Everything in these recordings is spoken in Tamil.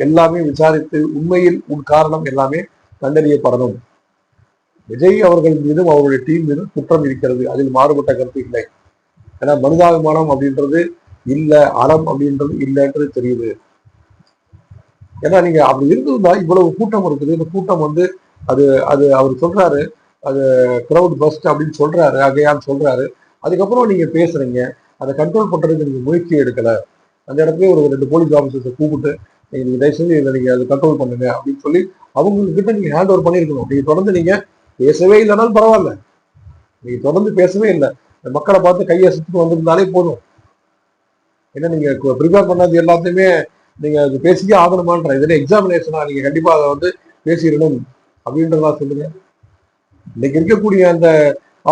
எல்லாமே விசாரித்து உண்மையில் உன் காரணம் எல்லாமே கண்டறியப்படணும். விஜய் அவர்கள் மீதும் அவருடைய டீம் மீதும் குற்றம் இருக்கிறது, அதில் மாறுபட்ட கருத்து இல்லை. ஏன்னா மனிதாபிமானம் அப்படின்றது இல்ல, அறம் அப்படின்றது இல்லைன்றது தெரியுது. ஏன்னா நீங்க அப்படி இருந்ததுன்னா இவ்வளவு கூட்டம் இருக்குது. இந்த கூட்டம் அது அது அவர் சொல்றாரு, அது கிரவுட் பஸ்ட் அப்படின்னு சொல்றாரு, அகையான்னு சொல்றாரு. அதுக்கப்புறம் நீங்க பேசுறீங்க, அதை கண்ட்ரோல் பண்றதுக்கு நீங்க முயற்சி எடுக்கல. அந்த இடத்துல ஒரு 2 போலீஸ் ஆஃபீஸர்ஸை கூப்பிட்டு நீங்க தயவு செஞ்சு இதை நீங்க அதை கண்ட்ரோல் பண்ணுங்க அப்படின்னு சொல்லி அவங்க கிட்ட நீங்க ஹேண்ட் ஓவர் பண்ணிருக்கணும். நீங்க தொடர்ந்து நீங்க பேசவே இல்லைனாலும் பரவாயில்ல, நீங்க தொடர்ந்து பேசவே இல்லை, மக்களை பார்த்து கையை சுத்திட்டு வந்திருந்தாலே போதும். ஏன்னா நீங்க ப்ரிப்பேர் பண்ணது எல்லாத்தையுமே நீங்க அது பேசியே ஆகணுமான்ற இதுல எக்ஸாமினேஷனா நீங்க கண்டிப்பா அதை பேசிடணும் அப்படின்றதா சொல்லுங்க. இன்னைக்கு இருக்கக்கூடிய அந்த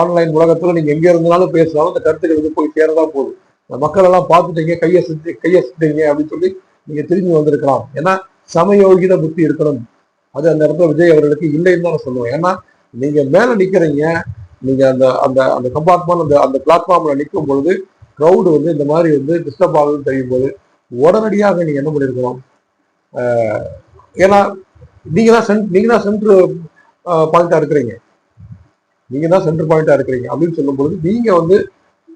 ஆன்லைன் உலகத்துல நீங்க எங்க இருந்தாலும் பேசினாலும் அந்த கருத்துக்கள் போய் சேரதான் போகுது. மக்கள் எல்லாம் பார்த்துட்டீங்க, கையை சுத்தீங்க அப்படின்னு சொல்லி நீங்க திரும்பி வந்திருக்கலாம். ஏன்னா சமயோகித புத்தி இருக்கணும். அது அந்த இடத்துல விஜய் அவர்களுக்கு இல்லைன்னு தான் சொல்லுவேன். ஏன்னா நீங்க மேல நிக்கிறீங்க, நீங்க அந்த அந்த அந்த கம்பார்ட்மெண்ட் அந்த பிளாட்ஃபார்ம்ல நிற்கும் பொழுது க்ரௌடு இந்த மாதிரி டிஸ்டர்ப் ஆகுதுன்னு தெரியும் போது உடனடியாக நீங்க என்ன பண்ணிருக்கணும்? ஏன்னா நீங்க தான் சென்ட்ரு பாயிண்டா இருக்கிறீங்க, நீங்க தான் சென்டர் பாயிண்டா இருக்கிறீங்க அப்படின்னு சொல்லும் பொழுது நீங்க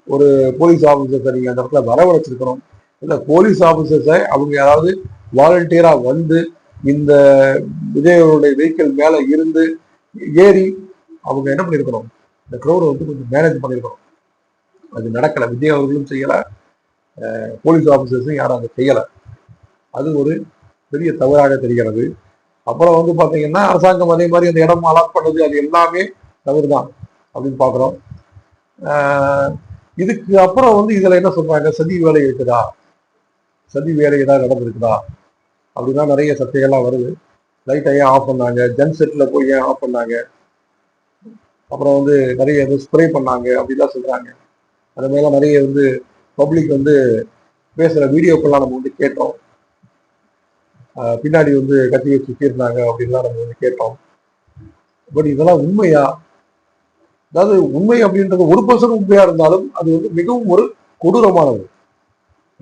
ஒரு போலீஸ் ஆபீசர்ஸை நீங்க அந்த இடத்துல வரவழைச்சிருக்கணும். இல்ல போலீஸ் ஆபீசர்ஸை அவங்க யாராவது வாலண்டியரா இந்த விஜயனுடைய வெஹிக்கிள் மேல இருந்து ஏறி அவங்க என்ன பண்ணிருக்கணும்? இந்த க்ரௌடை கொஞ்சம் மேனேஜ் பண்ணிருக்கணும். அது நடக்கல. விஜய் அவர்களும் செய்யல, போலீஸ் ஆபீசர்ஸும் யாரும் அதை செய்யல. அது ஒரு பெரிய தவறாக தெரிகிறது. அப்புறம் பாத்தீங்கன்னா அரசாங்கம் அதே மாதிரி அந்த இடம் அலாட் பண்ணது அது எல்லாமே தவறுதான் அப்படின்னு பாக்குறோம். இதுக்கு அப்புறம் இதுல என்ன சொல்றாங்க? சதி வேலை இருக்குதா, சதி வேலை ஏதாவது நடந்திருக்குதா அப்படின்னா நிறைய சர்ச்சைகள்லாம் வருது. லைட்டை ஏன் ஆஃப் பண்ணாங்க, ஜன் செட்ல போய் ஏன் ஆஃப் பண்ணாங்க, அப்புறம் நிறைய ஸ்ப்ரே பண்ணாங்க அப்படிலாம் சொல்றாங்க. அந்த மாதிரிலாம் நிறைய பப்ளிக் பேசுற வீடியோக்கெல்லாம் நம்ம கேட்டோம். பின்னாடி கத்தி வச்சு சுத்திருந்தாங்க அப்படின்லாம் நம்ம கேட்டோம். பட் இதெல்லாம் உண்மையா? அதாவது உண்மை அப்படின்றது 1% உண்மையா இருந்தாலும் அது மிகவும் ஒரு கொடூரமானது.